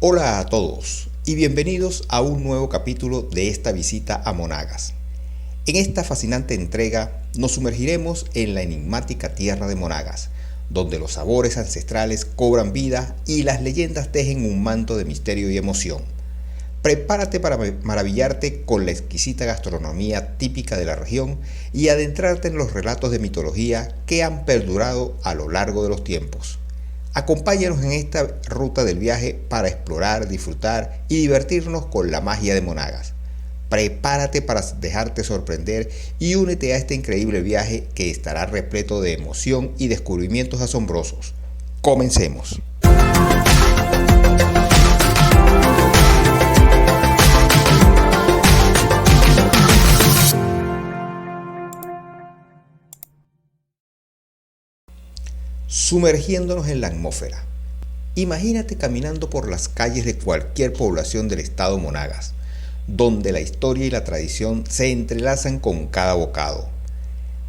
Hola a todos y bienvenidos a un nuevo capítulo de esta visita a Monagas. En esta fascinante entrega nos sumergiremos en la enigmática tierra de Monagas, donde los sabores ancestrales cobran vida y las leyendas tejen un manto de misterio y emoción. Prepárate para maravillarte con la exquisita gastronomía típica de la región y adentrarte en los relatos de mitología que han perdurado a lo largo de los tiempos. Acompáñanos en esta ruta del viaje para explorar, disfrutar y divertirnos con la magia de Monagas. Prepárate para dejarte sorprender y únete a este increíble viaje que estará repleto de emoción y descubrimientos asombrosos. Comencemos. Sumergiéndonos en la atmósfera. Imagínate caminando por las calles de cualquier población del estado Monagas, donde la historia y la tradición se entrelazan con cada bocado.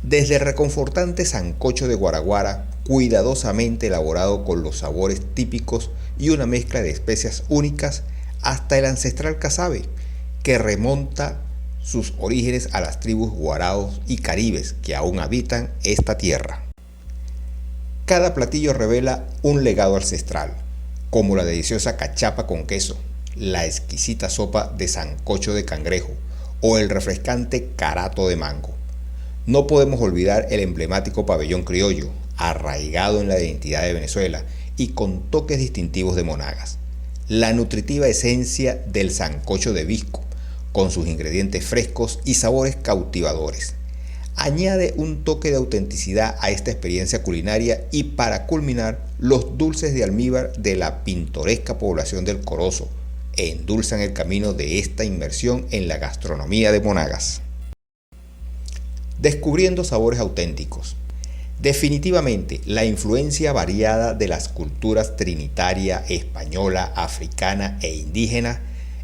Desde el reconfortante sancocho de guaraguara, cuidadosamente elaborado con los sabores típicos y una mezcla de especias únicas, hasta el ancestral casabe, que remonta sus orígenes a las tribus guaraos y caribes que aún habitan esta tierra. Cada platillo revela un legado ancestral, como la deliciosa cachapa con queso, la exquisita sopa de sancocho de cangrejo o el refrescante carato de mango. No podemos olvidar el emblemático pabellón criollo, arraigado en la identidad de Venezuela y con toques distintivos de Monagas. La nutritiva esencia del sancocho de Visco, con sus ingredientes frescos y sabores cautivadores. Añade un toque de autenticidad a esta experiencia culinaria y para culminar, los dulces de almíbar de la pintoresca población del Corozo endulzan el camino de esta inmersión en la gastronomía de Monagas. Descubriendo sabores auténticos. Definitivamente, la influencia variada de las culturas trinitaria, española, africana e indígena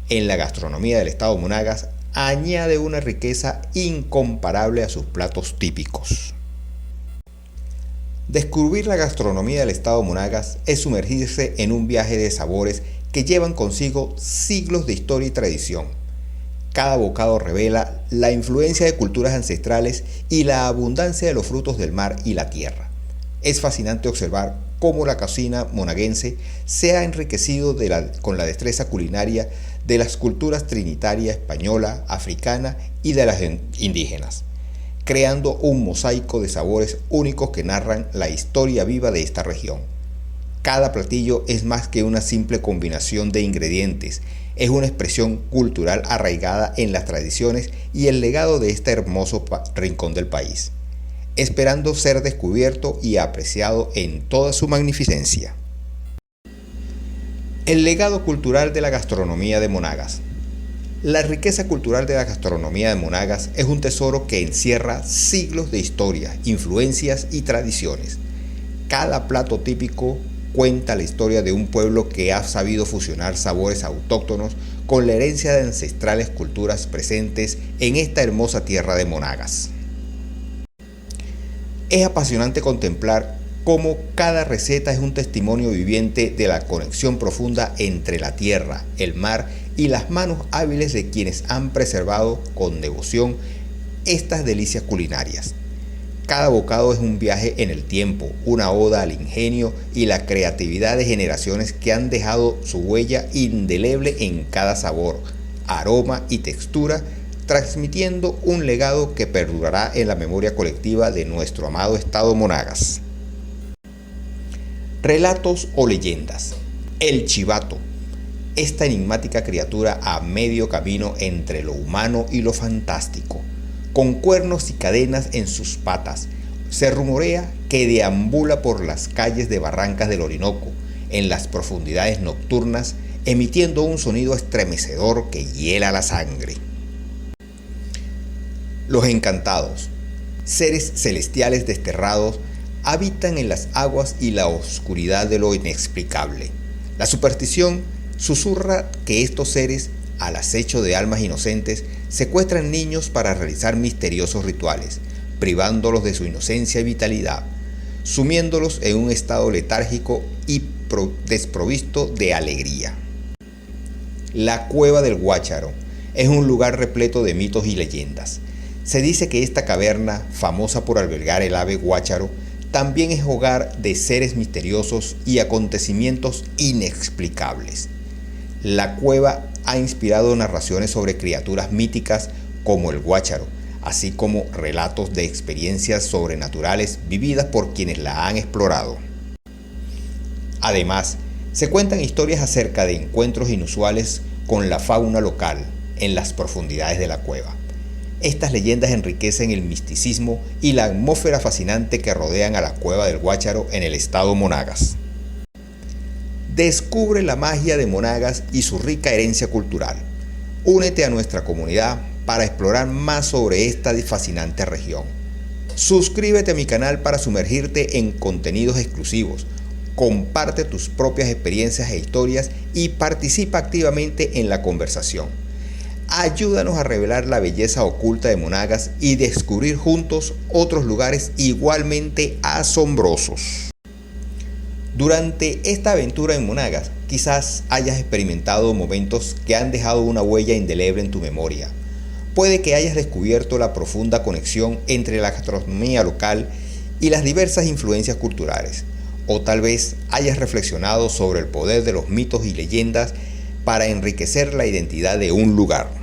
en la gastronomía del estado Monagas añade una riqueza incomparable a sus platos típicos. Descubrir la gastronomía del estado Monagas es sumergirse en un viaje de sabores que llevan consigo siglos de historia y tradición. Cada bocado revela la influencia de culturas ancestrales y la abundancia de los frutos del mar y la tierra. Es fascinante observar cómo la cocina monaguense se ha enriquecido con la destreza culinaria de las culturas trinitaria, española, africana y de las indígenas, creando un mosaico de sabores únicos que narran la historia viva de esta región. Cada platillo es más que una simple combinación de ingredientes, es una expresión cultural arraigada en las tradiciones y el legado de este hermoso rincón del país, esperando ser descubierto y apreciado en toda su magnificencia. El legado cultural de la gastronomía de Monagas. La riqueza cultural de la gastronomía de Monagas es un tesoro que encierra siglos de historia, influencias y tradiciones. Cada plato típico cuenta la historia de un pueblo que ha sabido fusionar sabores autóctonos con la herencia de ancestrales culturas presentes en esta hermosa tierra de Monagas. Es apasionante contemplar cómo cada receta es un testimonio viviente de la conexión profunda entre la tierra, el mar y las manos hábiles de quienes han preservado con devoción estas delicias culinarias. Cada bocado es un viaje en el tiempo, una oda al ingenio y la creatividad de generaciones que han dejado su huella indeleble en cada sabor, aroma y textura, transmitiendo un legado que perdurará en la memoria colectiva de nuestro amado estado Monagas. Relatos o leyendas. El chivato. Esta enigmática criatura a medio camino entre lo humano y lo fantástico, con cuernos y cadenas en sus patas, se rumorea que deambula por las calles de Barrancas del Orinoco, en las profundidades nocturnas, emitiendo un sonido estremecedor que hiela la sangre. Los encantados. Seres celestiales desterrados habitan en las aguas y la oscuridad de lo inexplicable. La superstición susurra que estos seres, al acecho de almas inocentes, secuestran niños para realizar misteriosos rituales, privándolos de su inocencia y vitalidad, sumiéndolos en un estado letárgico y desprovisto de alegría. La Cueva del Guácharo es un lugar repleto de mitos y leyendas. Se dice que esta caverna, famosa por albergar el ave guácharo, también es hogar de seres misteriosos y acontecimientos inexplicables. La cueva ha inspirado narraciones sobre criaturas míticas como el guácharo, así como relatos de experiencias sobrenaturales vividas por quienes la han explorado. Además, se cuentan historias acerca de encuentros inusuales con la fauna local en las profundidades de la cueva. Estas leyendas enriquecen el misticismo y la atmósfera fascinante que rodean a la Cueva del Guácharo en el estado Monagas. Descubre la magia de Monagas y su rica herencia cultural. Únete a nuestra comunidad para explorar más sobre esta fascinante región. Suscríbete a mi canal para sumergirte en contenidos exclusivos. Comparte tus propias experiencias e historias y participa activamente en la conversación. Ayúdanos a revelar la belleza oculta de Monagas y descubrir juntos otros lugares igualmente asombrosos. Durante esta aventura en Monagas, quizás hayas experimentado momentos que han dejado una huella indeleble en tu memoria. Puede que hayas descubierto la profunda conexión entre la gastronomía local y las diversas influencias culturales. O tal vez hayas reflexionado sobre el poder de los mitos y leyendas para enriquecer la identidad de un lugar.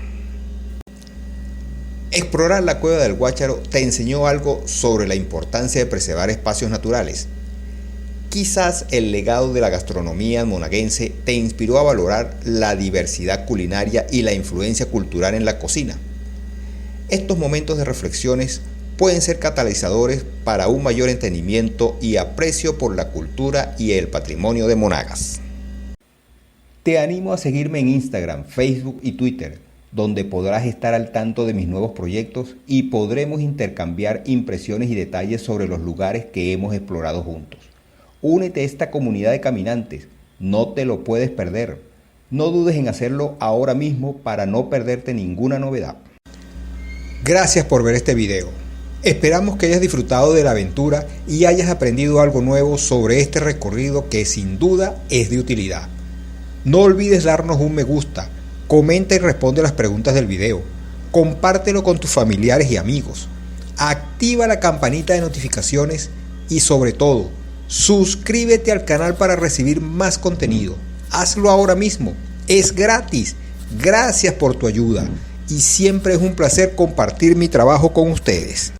Explorar la Cueva del Guácharo te enseñó algo sobre la importancia de preservar espacios naturales. Quizás el legado de la gastronomía monaguense te inspiró a valorar la diversidad culinaria y la influencia cultural en la cocina. Estos momentos de reflexiones pueden ser catalizadores para un mayor entendimiento y aprecio por la cultura y el patrimonio de Monagas. Te animo a seguirme en Instagram, Facebook y Twitter, donde podrás estar al tanto de mis nuevos proyectos y podremos intercambiar impresiones y detalles sobre los lugares que hemos explorado juntos. Únete a esta comunidad de caminantes, no te lo puedes perder. No dudes en hacerlo ahora mismo para no perderte ninguna novedad. Gracias por ver este video. Esperamos que hayas disfrutado de la aventura y hayas aprendido algo nuevo sobre este recorrido que sin duda es de utilidad. No olvides darnos un me gusta, comenta y responde las preguntas del video, compártelo con tus familiares y amigos, activa la campanita de notificaciones y sobre todo, suscríbete al canal para recibir más contenido. Hazlo ahora mismo, es gratis. Gracias por tu ayuda y siempre es un placer compartir mi trabajo con ustedes.